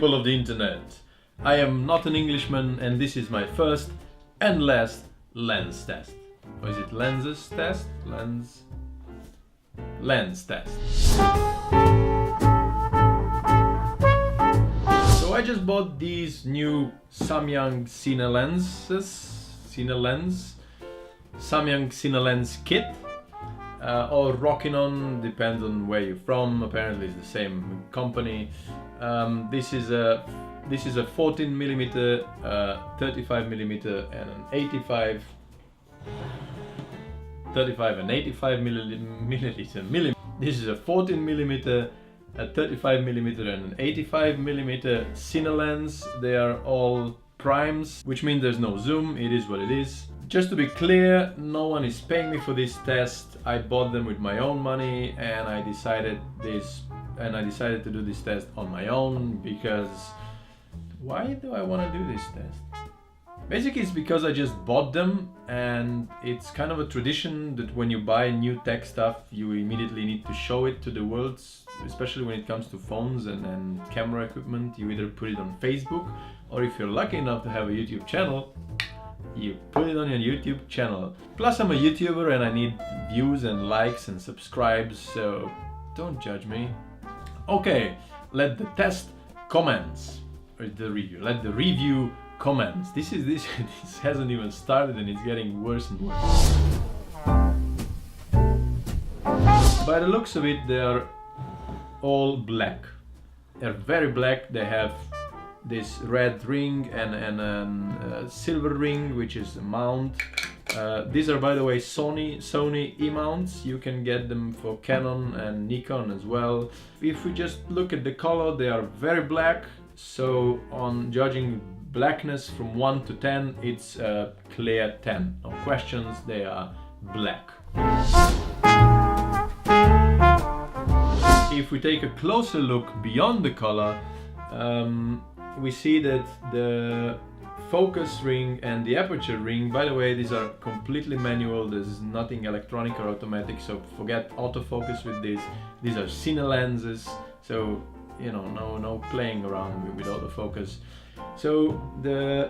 people of the internet. I am not an Englishman and this is my first and last lens test. Or is it lenses test? Lens test. So I just bought these new Samyang Cine lenses. Samyang Cine lens kit. Or rocking on, depends on where you're from. Apparently it's the same company. This is a 14mm, 35mm and an 85 and 85 milliliter. This is a 14mm, a 35mm and an 85mm Cine lens. They are all primes, which means there's no zoom. It is what it is. Just to be clear, no one is paying me for this test. I bought them with my own money, and I decided to do this test on my own because why do I want to do this test? Basically, it's because I just bought them, and it's kind of a tradition that when you buy new tech stuff, you immediately need to show it to the world, especially when it comes to phones and camera equipment. You either put it on Facebook, or if you're lucky enough to have a YouTube channel, you put it on your YouTube channel. Plus I'm a YouTuber and I need views and likes and subscribes, so don't judge me. Okay, let the test commence. Or the review. Let the review commence. This hasn't even started and it's getting worse and worse. By the looks of it, they are all black. They're very black. They have this red ring and a silver ring, which is a mount. These are, by the way, Sony E-mounts. You can get them for Canon and Nikon as well. If we just look at the color, they are very black. So on judging blackness from 1 to 10, it's a clear 10. No questions, they are black. If we take a closer look beyond the color, we see that the focus ring and the aperture ring, by the way, these are completely manual. There's nothing electronic or automatic, so forget autofocus with this. These are Cine lenses, so you know, no playing around with autofocus. So the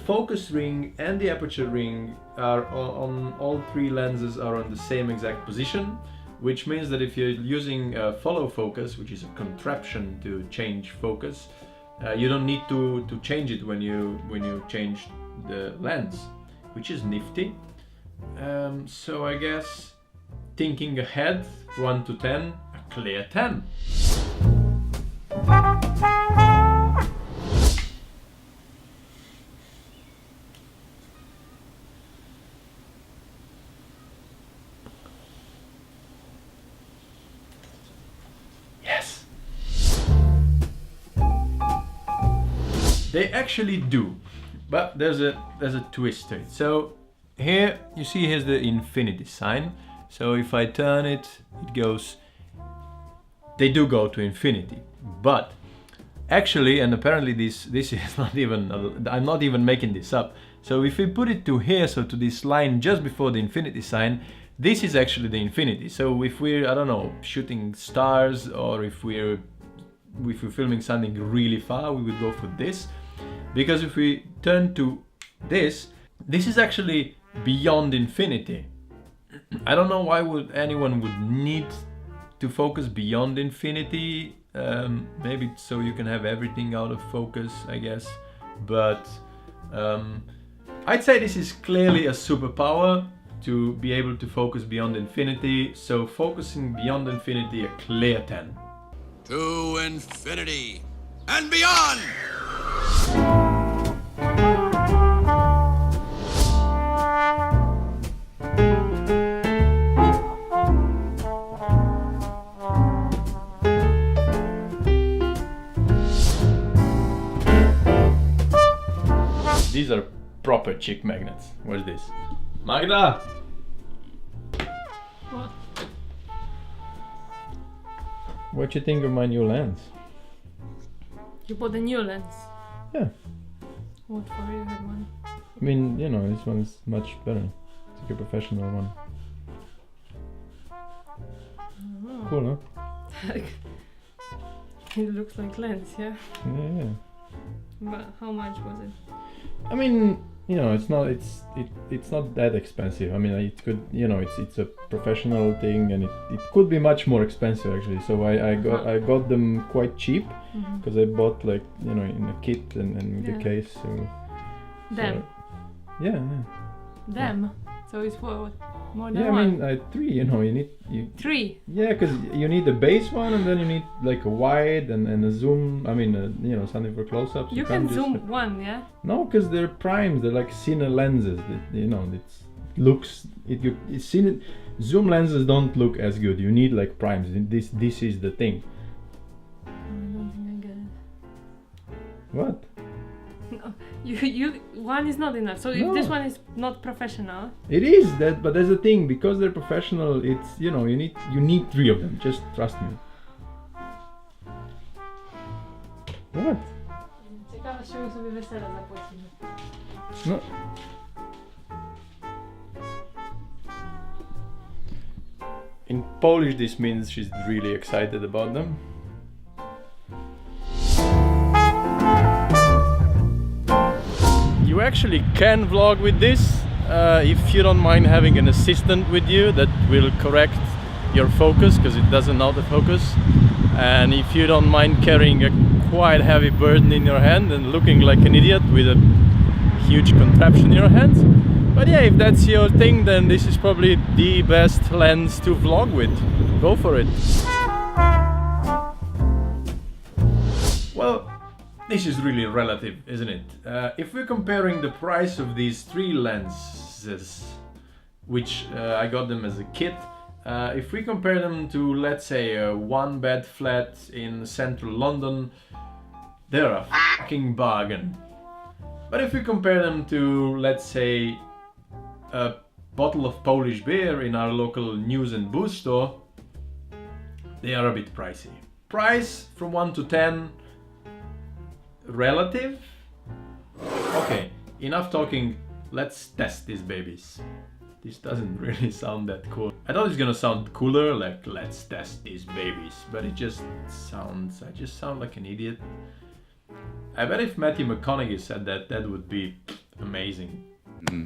focus ring and the aperture ring are on all three lenses are on the same exact position, which means that if you're using follow focus, which is a contraption to change focus, you don't need to change it when you change the lens, which is nifty. So I guess thinking ahead, 1 to 10, a clear 10. Yes. They actually do, but there's a twist to it. So here you see, here's the infinity sign. So if I turn it, it goes. They do go to infinity, but actually, and apparently this is not even. I'm not even making this up. So if we put it to here, so to this line just before the infinity sign, this is actually the infinity. So if we're, I don't know, shooting stars, or if we're filming something really far, we would go for this. Because if we turn to this is actually beyond infinity. I don't know why anyone would need to focus beyond infinity. Maybe so you can have everything out of focus, I guess. But I'd say this is clearly a superpower to be able to focus beyond infinity. So focusing beyond infinity, a clear 10. To infinity and beyond! These are proper chick magnets. Where's this? Magda! What? What you think of my new lens? You bought a new lens. Yeah. What for? You have one. I mean, you know, this one is much better. It's like a professional one. Oh. Cool, huh? It looks like lens, yeah. Yeah. But how much was it? I mean, you know, it's not that expensive. I mean, it could, you know, it's a professional thing, and it could be much more expensive actually. So I got them quite cheap because I bought, like, you know, in a kit and the case. So Them. Yeah. Them. So it's what? More than Yeah, one? I mean, 3. You know, you need 3. Yeah, because you need the base one, and then you need like a wide and a zoom. I mean, you know, something for close-ups. You can zoom one, yeah? No, because they're primes. They're like Cine lenses. You know, zoom lenses don't look as good. You need like primes. This is the thing. I don't think I get it. What? No, you one is not enough. So if this one is not professional. It is that, but there's a thing, because they're professional. It's, you know, you need 3 of them. Just trust me. What? Ciekawe, z czego sobie wesela zapłacimy. No. In Polish, this means she's really excited about them. You actually can vlog with this if you don't mind having an assistant with you that will correct your focus, because it doesn't autofocus, and if you don't mind carrying a quite heavy burden in your hand and looking like an idiot with a huge contraption in your hands. But yeah, if that's your thing, then this is probably the best lens to vlog with. Go for it. Well, this is really relative, isn't it? If we're comparing the price of these 3 lenses, which I got them as a kit, if we compare them to, let's say, a 1-bed flat in central London, they're a fucking bargain. But if we compare them to, let's say, a bottle of Polish beer in our local news and booze store, they are a bit pricey. Price from 1 to 10, relative? Okay, enough talking, let's test these babies. This doesn't really sound that cool. I thought it's gonna sound cooler, like let's test these babies, but it just sounds, I just sound like an idiot. I bet if Matthew McConaughey said that, that would be amazing. Yeah.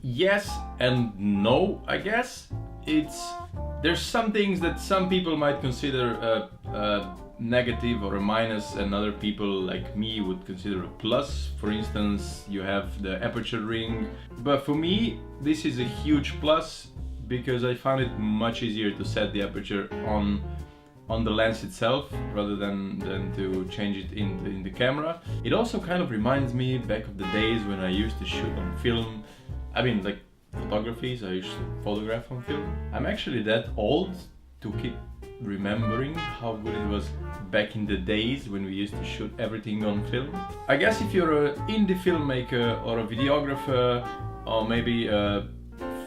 Yes and no, I guess. There's some things that some people might consider negative or a minus, and other people like me would consider a plus. For instance, you have the aperture ring, but for me this is a huge plus because I found it much easier to set the aperture on the lens itself rather than to change it in the camera. It also kind of reminds me back of the days when I used to shoot on film. I mean, like photography, so I used to photograph on film. I'm actually that old to keep remembering how good it was back in the days when we used to shoot everything on film. I guess if you're an indie filmmaker or a videographer or maybe a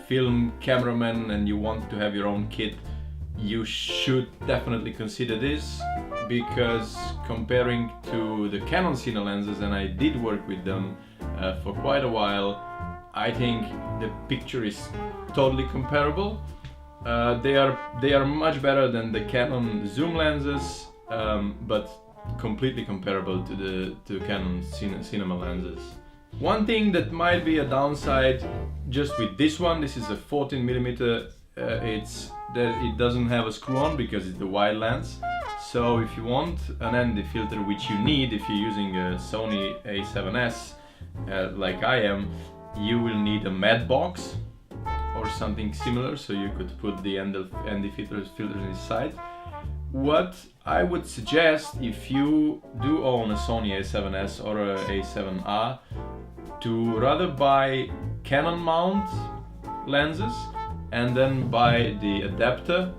film cameraman and you want to have your own kit, you should definitely consider this, because comparing to the Canon Cine lenses, and I did work with them for quite a while, I think the picture is totally comparable. They are much better than the Canon zoom lenses, but completely comparable to the Canon cinema lenses. One thing that might be a downside just with this one, this is a 14mm, it's that it doesn't have a screw on because it's the wide lens. So if you want an ND filter, which you need if you're using a Sony A7S like I am, you will need a matte box or something similar, so you could put the ND filters inside. What I would suggest, if you do own a Sony A7S or a A7R, to rather buy Canon mount lenses and then buy the adapter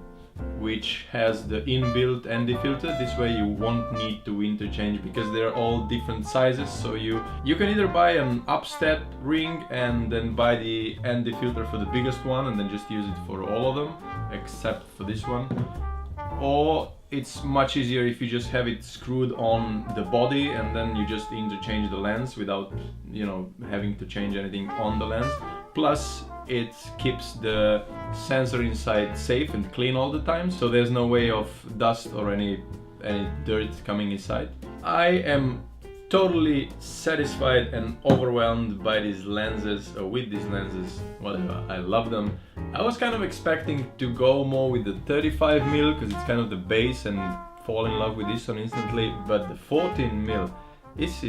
which has the inbuilt ND filter. This way you won't need to interchange because they're all different sizes. So you can either buy an upstep ring and then buy the ND filter for the biggest one and then just use it for all of them except for this one, or it's much easier if you just have it screwed on the body and then you just interchange the lens without, you know, having to change anything on the lens. Plus it keeps the sensor inside safe and clean all the time, so there's no way of dust or any dirt coming inside. I am totally satisfied and overwhelmed by these lenses, or with these lenses, whatever. I love them. I was kind of expecting to go more with the 35mm because it's kind of the base and fall in love with this one instantly, but the 14mm, this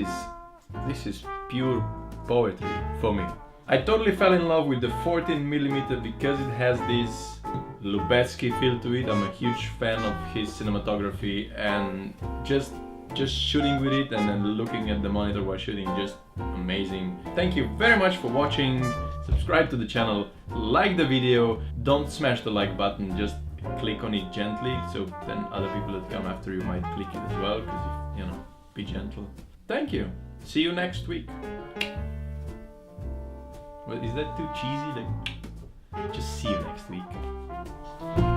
is pure poetry for me. I totally fell in love with the 14mm because it has this Lubetsky feel to it. I'm a huge fan of his cinematography, and just shooting with it and then looking at the monitor while shooting, just amazing. Thank you very much for watching. Subscribe to the channel, like the video, don't smash the like button, just click on it gently so then other people that come after you might click it as well, because, you know, be gentle. Thank you. See you next week. Well, is that too cheesy? Like, just see you next week.